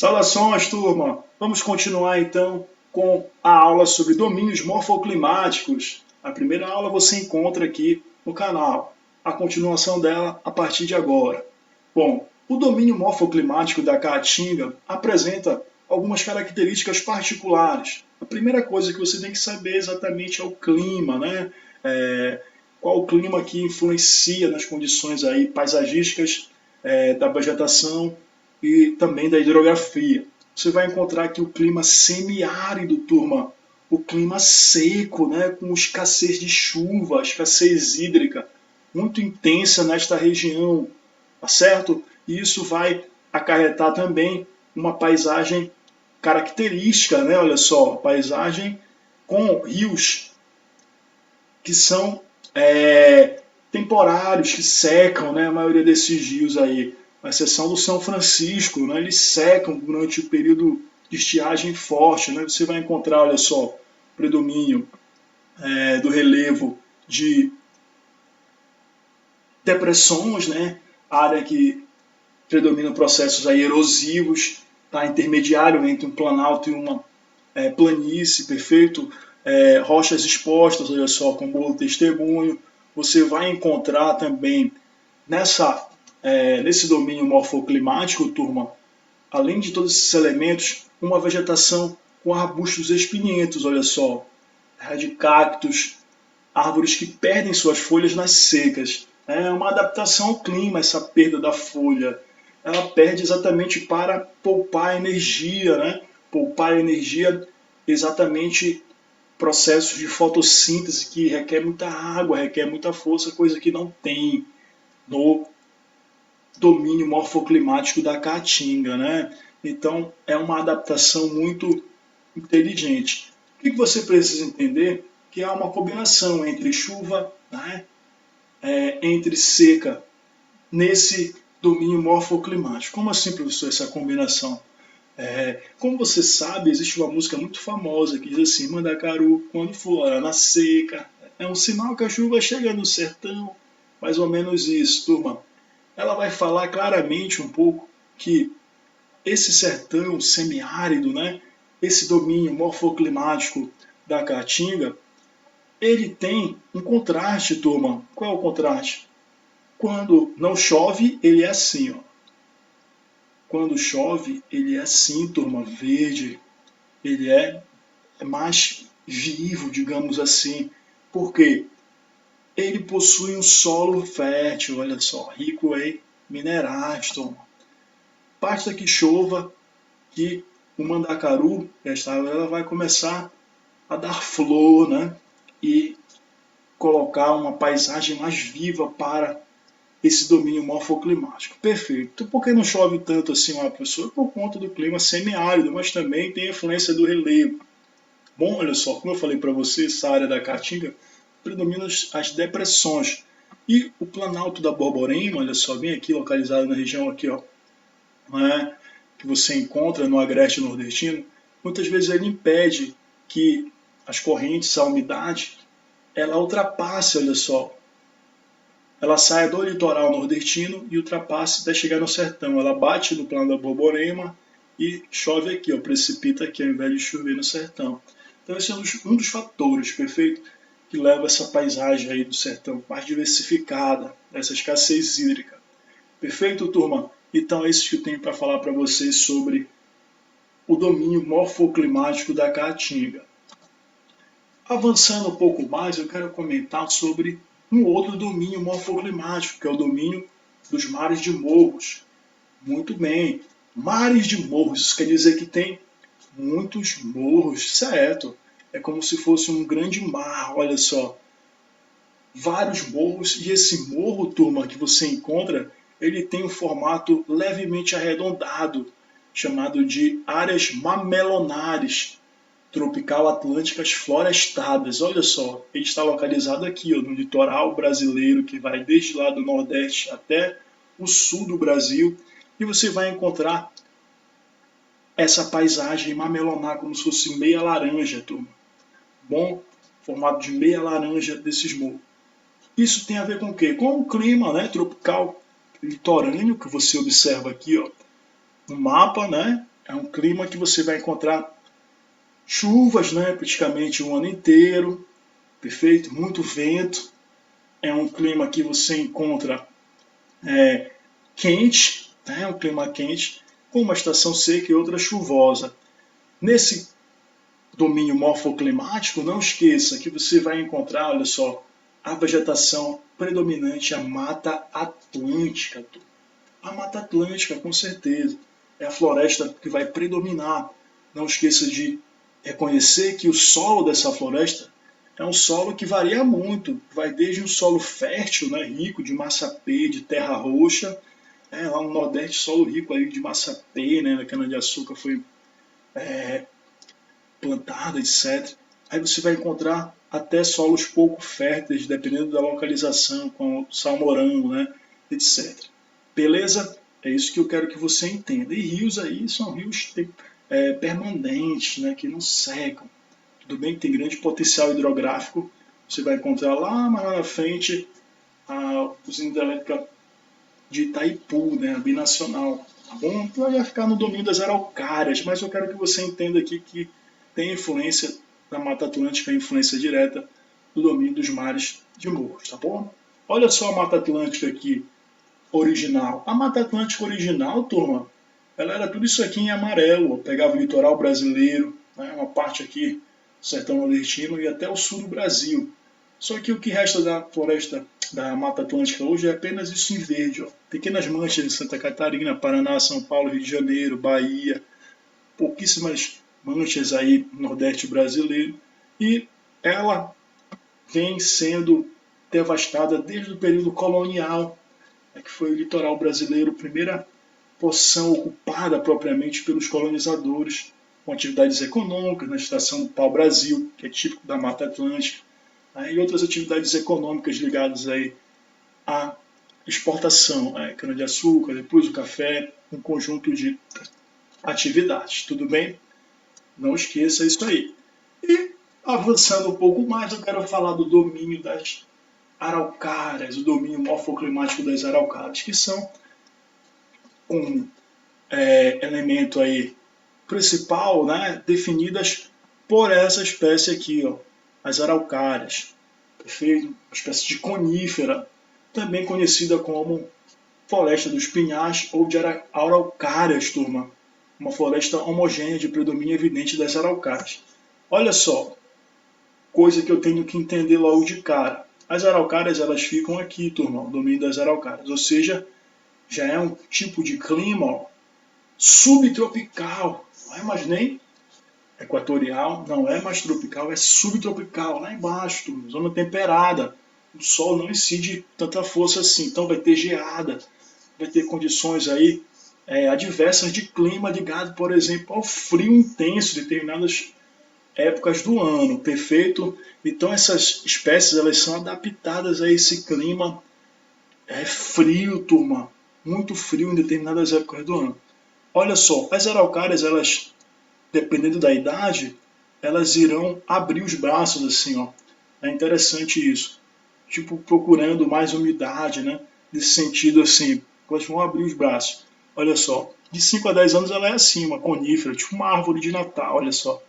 Saudações, turma! Vamos continuar então com a aula sobre domínios morfoclimáticos. A primeira aula você encontra aqui no canal. A continuação dela a partir de agora. Bom, o domínio morfoclimático da caatinga apresenta algumas características particulares. A primeira coisa que você tem que saber exatamente é o clima, né? Qual o clima que influencia nas condições aí paisagísticas da vegetação e também da hidrografia. Você vai encontrar aqui o clima semiárido, turma, o clima seco, né, com escassez de chuva, escassez hídrica muito intensa nesta região, tá certo? E isso vai acarretar também uma paisagem característica, né? Olha só, paisagem com rios que são temporários, que secam, né? A maioria desses rios aí, à exceção do São Francisco, né? Eles secam durante o período de estiagem forte, né? Você vai encontrar, olha só, predomínio do relevo de depressões, né? Área que predomina processos aí erosivos, tá? Intermediário entre um planalto e uma planície, perfeito? Rochas expostas, olha só, com Morro Testemunho. Você vai encontrar também nesse domínio morfoclimático, turma, além de todos esses elementos, uma vegetação com arbustos espinhentos, olha só, de cactos, árvores que perdem suas folhas nas secas. É uma adaptação ao clima, essa perda da folha. Ela perde exatamente para poupar energia, né? Poupar energia exatamente processos de fotossíntese que requer muita água, requer muita força, coisa que não tem no domínio morfoclimático da caatinga, né? Então, é uma adaptação muito inteligente. O que você precisa entender? Que há uma combinação entre chuva, né, entre seca, nesse domínio morfoclimático. Como assim, professor, essa combinação? Como você sabe, existe uma música muito famosa que diz assim: Mandacaru, quando for na seca, é um sinal que a chuva chega no sertão. Mais ou menos isso, turma. Ela vai falar claramente um pouco que esse sertão semiárido, né, esse domínio morfoclimático da caatinga, ele tem um contraste, turma. Qual é o contraste? Quando não chove, ele é assim, ó. Quando chove, ele é assim, turma, verde. Ele é mais vivo, digamos assim. Por quê? Ele possui um solo fértil, olha só, rico em minerais, turma. Basta que chova que o mandacaru, ela vai começar a dar flor, né? E colocar uma paisagem mais viva para esse domínio morfoclimático. Perfeito. Então, por que não chove tanto assim uma pessoa? Por conta do clima semiárido, mas também tem a influência do relevo. Bom, olha só, como eu falei para você, essa área da caatinga predomina as depressões. E o Planalto da Borborema, olha só, bem aqui, localizado na região aqui, ó, né, que você encontra no agreste nordestino, muitas vezes ele impede que as correntes, a umidade, ela ultrapasse, olha só, ela saia do litoral nordestino e ultrapasse até chegar no sertão. Ela bate no plano da Borborema e chove aqui, ó, precipita aqui, ao invés de chover no sertão. Então esse é um dos fatores, perfeito, que leva essa paisagem aí do sertão mais diversificada, essa escassez hídrica. Perfeito, turma? Então é isso que eu tenho para falar para vocês sobre o domínio morfoclimático da caatinga. Avançando um pouco mais, eu quero comentar sobre um outro domínio morfoclimático, que é o domínio dos mares de morros. Muito bem, mares de morros, isso quer dizer que tem muitos morros, certo? É como se fosse um grande mar, olha só. Vários morros, e esse morro, turma, que você encontra, ele tem um formato levemente arredondado, chamado de áreas mamelonares, tropical atlânticas florestadas. Olha só, ele está localizado aqui, ó, no litoral brasileiro, que vai desde lá do Nordeste até o sul do Brasil, e você vai encontrar essa paisagem mamelonar, como se fosse meia laranja, turma. Bom, formato de meia laranja desses morros. Isso tem a ver com o quê? Com o clima, né, tropical litorâneo, que você observa aqui, ó, no mapa, né, É um clima que você vai encontrar chuvas, né, praticamente o ano inteiro, perfeito? Muito vento. É um clima que você encontra quente, né, um clima quente, com uma estação seca e outra chuvosa. Nesse domínio morfoclimático, não esqueça que você vai encontrar, olha só, a vegetação predominante, a Mata Atlântica. A Mata Atlântica, com certeza, é a floresta que vai predominar. Não esqueça de reconhecer que o solo dessa floresta é um solo que varia muito. Vai desde um solo fértil, né, rico de massapê, de terra roxa, lá no Nordeste, solo rico aí de massapê, né, a cana-de-açúcar foi plantada, etc. Aí você vai encontrar até solos pouco férteis, dependendo da localização, com salmorango, né, etc. Beleza? É isso que eu quero que você entenda. E rios aí são rios permanentes, né, que não secam. Tudo bem que tem grande potencial hidrográfico. Você vai encontrar lá mais na frente a usina hidrelétrica de Itaipu, né, a binacional. Tá bom? Então vai ficar no domínio das araucárias, mas eu quero que você entenda aqui que tem influência da Mata Atlântica, influência direta do domínio dos mares de morros, tá bom? Olha só a Mata Atlântica aqui, original. A Mata Atlântica original, turma, ela era tudo isso aqui em amarelo. Pegava o litoral brasileiro, né, uma parte aqui do sertão nordestino e até o sul do Brasil. Só que o que resta da floresta da Mata Atlântica hoje é apenas isso em verde. Ó. Pequenas manchas em Santa Catarina, Paraná, São Paulo, Rio de Janeiro, Bahia. Pouquíssimas manchas aí no Nordeste brasileiro. E ela vem sendo devastada desde o período colonial, que foi o litoral brasileiro, a primeira porção ocupada propriamente pelos colonizadores, com atividades econômicas, na estação do pau-brasil, que é típico da Mata Atlântica, e outras atividades econômicas ligadas aí à exportação, cana-de-açúcar, depois o café, um conjunto de atividades, tudo bem? Não esqueça isso aí. E, avançando um pouco mais, eu quero falar do domínio das araucárias, o domínio morfoclimático das araucárias, que são um elemento aí principal, né, definidas por essa espécie aqui, ó, as araucárias, perfeito? Uma espécie de conífera, também conhecida como floresta dos pinhais ou de araucárias, turma, uma floresta homogênea de predomínio evidente das araucárias. Olha só, coisa que eu tenho que entender logo de cara. As araucárias, elas ficam aqui, turma, o domínio das araucárias, ou seja, já é um tipo de clima, ó, subtropical, não é mais nem equatorial, não é mais tropical, é subtropical, lá embaixo, turma, zona temperada. O sol não incide tanta força assim, então vai ter geada, vai ter condições aí adversas de clima ligado, por exemplo, ao frio intenso de determinadas épocas do ano, perfeito? Então essas espécies elas são adaptadas a esse clima frio, turma, muito frio em determinadas épocas do ano. Olha só, as araucárias, elas, dependendo da idade, elas irão abrir os braços assim, ó. É interessante isso. Tipo, procurando mais umidade, né? Nesse sentido assim, elas vão abrir os braços. Olha só, de 5 a 10 anos ela é assim, uma conífera, tipo uma árvore de Natal, olha só.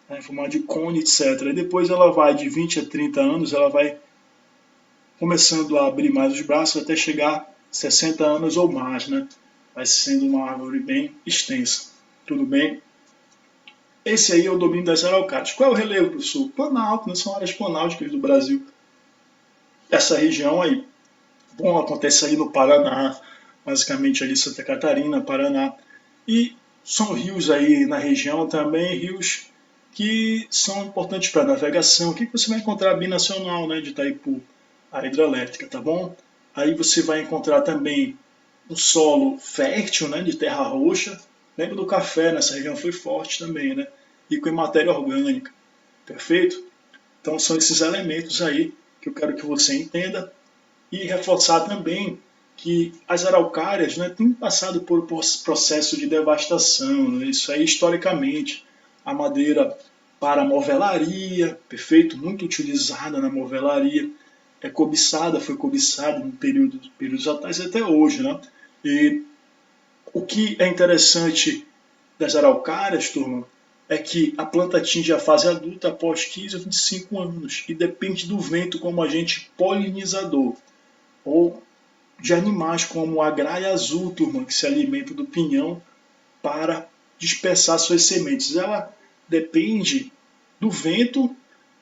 Em forma de cone, etc. E depois ela vai de 20 a 30 anos, ela vai começando a abrir mais os braços até chegar a 60 anos ou mais, né? Vai sendo uma árvore bem extensa. Tudo bem? Esse aí é o domínio das araucárias. Qual é o relevo do sul? Planalto, né? São áreas planálticas do Brasil. Essa região aí, bom, acontece aí no Paraná, basicamente ali Santa Catarina, Paraná. E são rios aí na região também, rios que são importantes para navegação. O que você vai encontrar a binacional, né, de Itaipu, a hidrelétrica, tá bom? Aí você vai encontrar também um solo fértil, né, de terra roxa. Lembra do café, nessa região foi forte também, né? Rico em matéria orgânica, perfeito? Então são esses elementos aí que eu quero que você entenda e reforçar também que as araucárias, né, têm passado por processo de devastação, né? Isso aí historicamente. A madeira para movelaria, perfeito? Muito utilizada na movelaria, cobiçada, foi cobiçada no períodos atrás até hoje, né? E o que é interessante das araucárias, turma, é que a planta atinge a fase adulta após 15 ou 25 anos e depende do vento como agente polinizador, ou de animais como a graia azul, turma, que se alimenta do pinhão para dispersar suas sementes. Ela depende do vento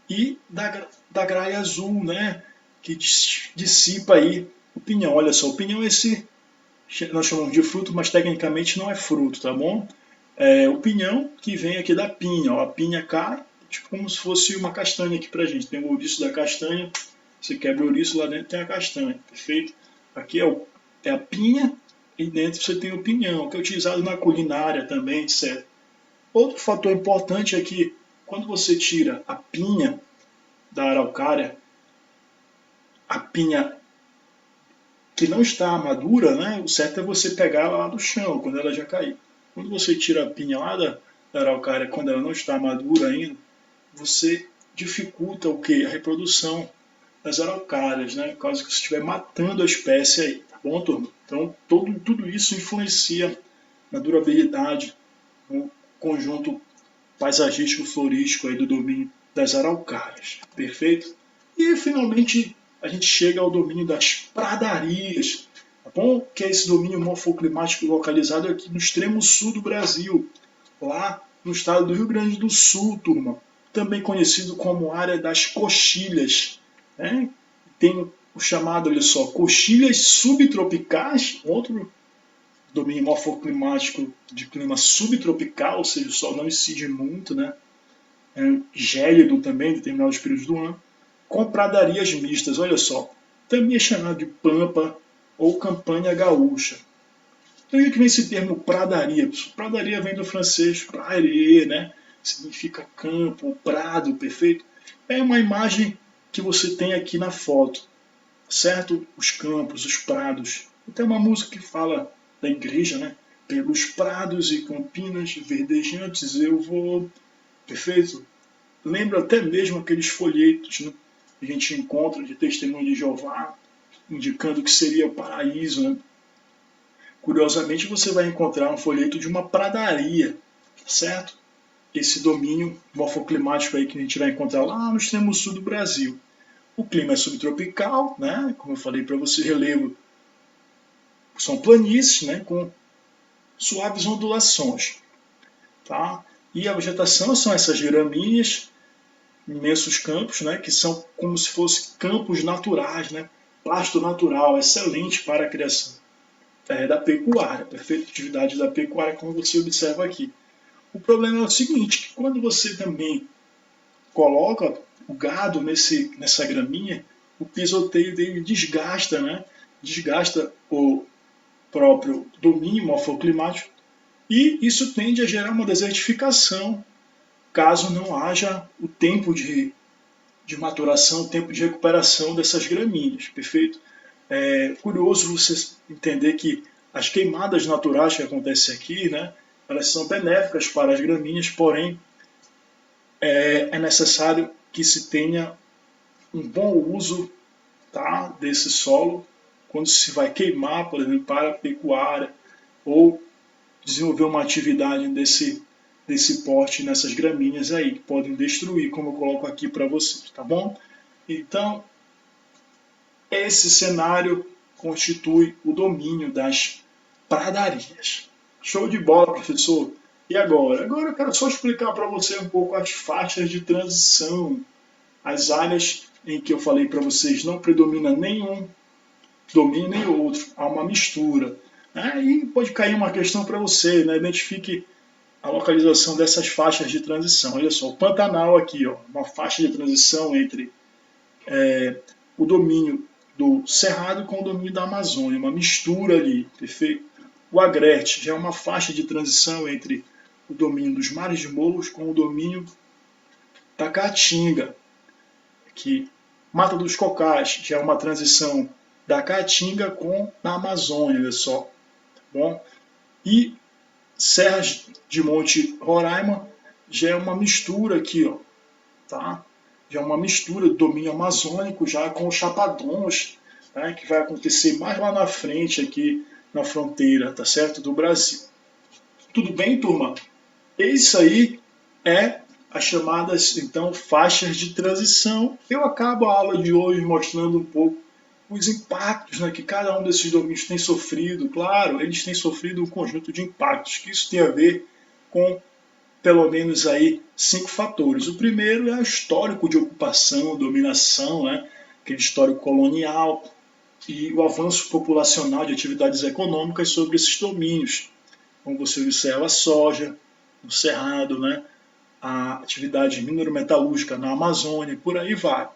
e da graia azul, né, que dissipa aí o pinhão. Olha só, o pinhão é esse, nós chamamos de fruto, mas tecnicamente não é fruto, tá bom? É o pinhão que vem aqui da pinha, ó, a pinha cai, tipo como se fosse uma castanha aqui pra gente. Tem o ouriço da castanha, você quebra o ouriço, lá dentro tem a castanha, perfeito? Aqui é a pinha e dentro você tem o pinhão, que é utilizado na culinária também, etc. Outro fator importante é que quando você tira a pinha da araucária, a pinha que não está madura, né, o certo é você pegar ela lá do chão, quando ela já cair. Quando você tira a pinha lá da araucária, quando ela não está madura ainda, você dificulta o quê? A reprodução das araucárias, né? Caso que você estiver matando a espécie aí, tá bom, turma? Então, tudo isso influencia na durabilidade, no conjunto paisagístico florístico aí do domínio das araucárias, perfeito? E, finalmente, a gente chega ao domínio das pradarias, tá bom? Que é esse domínio morfoclimático localizado aqui no extremo sul do Brasil, lá no estado do Rio Grande do Sul, turma, também conhecido como área das coxilhas, né? Tem o chamado, olha só, coxilhas subtropicais, outro domínio morfoclimático de clima subtropical, ou seja, o sol não incide muito, né? É gélido também em determinados períodos do ano, com pradarias mistas, olha só, também é chamado de pampa ou campanha gaúcha. Então, aí que vem esse termo pradaria? Pradaria vem do francês prarie, né? Significa campo, prado, perfeito? É uma imagem que você tem aqui na foto, certo? Os campos, os prados. Tem uma música que fala da igreja, né? Pelos prados e campinas verdejantes eu vou, perfeito? Lembra até mesmo aqueles folhetos, né? Que a gente encontra de testemunho de Jeová, indicando que seria o paraíso, né? Curiosamente, você vai encontrar um folheto de uma pradaria, certo? Esse domínio morfoclimático aí que a gente vai encontrar lá no extremo sul do Brasil. O clima é subtropical, né? Como eu falei para você, relevo são planícies, né? Com suaves ondulações, tá? E a vegetação são essas gramíneas, imensos campos, né? Que são como se fossem campos naturais, né? Pasto natural, excelente para a criação da pecuária, perfeita atividade da pecuária, como você observa aqui. O problema é o seguinte, que quando você também coloca o gado nessa graminha, o pisoteio dele desgasta, né? Desgasta o próprio domínio morfoclimático e isso tende a gerar uma desertificação, caso não haja o tempo de maturação, o tempo de recuperação dessas gramíneas, perfeito? É curioso você entender que as queimadas naturais que acontecem aqui, né, elas são benéficas para as gramíneas, porém é necessário que se tenha um bom uso, tá, desse solo quando se vai queimar, por exemplo, para a pecuária ou desenvolver uma atividade desse porte nessas gramíneas aí, que podem destruir, como eu coloco aqui para vocês, tá bom? Então, esse cenário constitui o domínio das pradarias. Show de bola, professor! E agora? Agora eu quero só explicar para você um pouco as faixas de transição, as áreas em que eu falei para vocês não predomina nenhum domínio nem outro, há uma mistura. Aí pode cair uma questão para você, né? Identifique a localização dessas faixas de transição. Olha só, o Pantanal aqui, ó, uma faixa de transição entre o domínio do Cerrado com o domínio da Amazônia, uma mistura ali, perfeito? O Agreste já é uma faixa de transição entre o domínio dos mares de morros com o domínio da Caatinga, que Mata dos Cocais já é uma transição da Caatinga com a Amazônia, olha só, tá bom? E Serras de Monte Roraima já é uma mistura aqui, ó, tá? Já é uma mistura do domínio amazônico já com os chapadões, né, que vai acontecer mais lá na frente aqui na fronteira, tá certo? Do Brasil. Tudo bem, turma? Isso aí é as chamadas, então, faixas de transição. Eu acabo a aula de hoje mostrando um pouco os impactos, né, que cada um desses domínios tem sofrido. Claro, eles têm sofrido um conjunto de impactos, que isso tem a ver com pelo menos aí 5 fatores. O primeiro é o histórico de ocupação, dominação, né, aquele histórico colonial e o avanço populacional de atividades econômicas sobre esses domínios. Como você observa, a soja no Cerrado, né, a atividade minero-metalúrgica na Amazônia, por aí vai.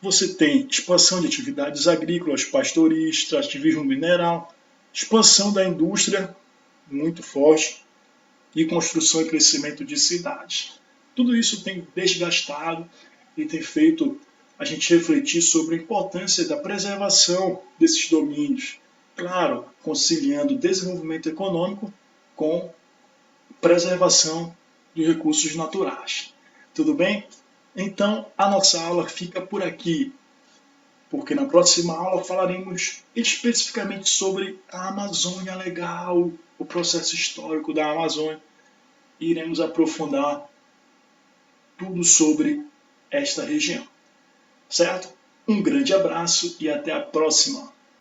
Você tem expansão de atividades agrícolas, pastoris, extrativismo mineral, expansão da indústria muito forte e construção e crescimento de cidades. Tudo isso tem desgastado e tem feito a gente refletir sobre a importância da preservação desses domínios. Claro, conciliando desenvolvimento econômico com preservação dos recursos naturais. Tudo bem? Então, a nossa aula fica por aqui, porque na próxima aula falaremos especificamente sobre a Amazônia Legal, o processo histórico da Amazônia, e iremos aprofundar tudo sobre esta região. Certo? Um grande abraço e até a próxima!